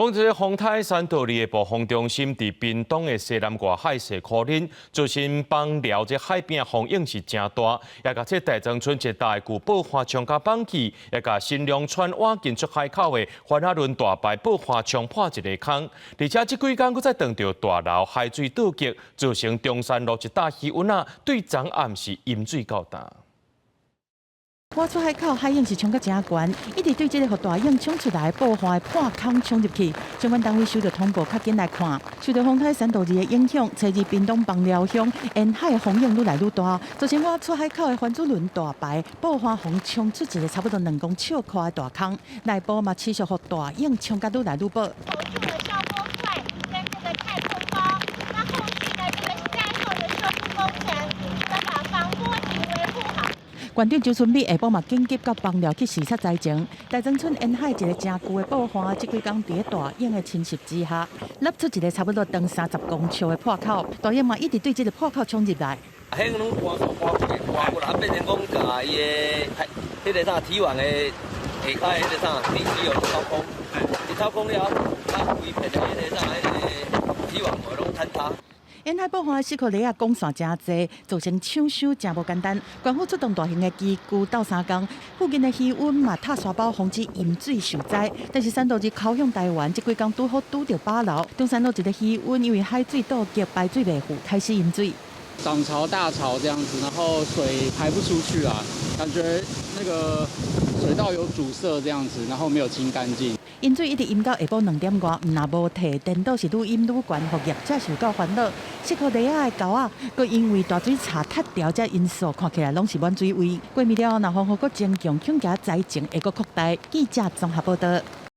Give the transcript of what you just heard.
讲这个风台山道里的暴风中心，伫屏东的西南外海势可能造成邦寮这海边风影是真大，也甲这大庄村一带具爆花枪甲绑起，也甲新良川湾进出海口的环海轮大排爆花枪破一个坑，而且这几天佫再撞到大楼海水倒激，造成中山路一带气温对昨暗是饮水较大。 我出海口海涌是冲到真悬，一直对这个大涌冲出来的爆发的破坑冲入去。相关单位收到通报，较紧来看。受到风台山道2的影响，初日屏东邦寮乡沿海的风涌愈来愈大，造成我出海口的环珠轮大排爆发风冲出一个差不多2公尺宽的大坑，内部嘛持续互大涌冲甲愈来愈爆。 县长周春美下晡嘛紧急到邦寮去视察灾情。大庄村沿海一个真旧的爆花，这几天伫大涌的侵袭之下，凹出一个差不多长30公尺的破口，大涌嘛一直对这个破口冲入来。迄拢搬过来，变成讲甲伊的迄个啥体网的下骹迄个啥电池有掏空，一掏空了，规片的迄个啥迄个体网无拢坍塌。 沿海爆发的石窟泥光线真济，造成抢修真无简单。官府出动大型的机具斗3工，附近的渔温嘛塔沙包防止饮水受灾。但是山道2靠向台湾，这几天拄好拄到巴楼，中山路一个渔温因为海水倒激排水袂赴，开始饮水。涨潮大潮这样子，然后水排不出去啊，感觉那个水道有阻塞这样子，然后没有清干净。 饮水一直饮到下晡2点外，毋若无退，电倒是愈饮愈悬，服业者受到烦恼。石窟泥的沟佮因为大水查塌掉，这因素看起来拢是满水位。过暝了，若风雨佮增强，恐惊灾情会佮扩大。记者综合报道。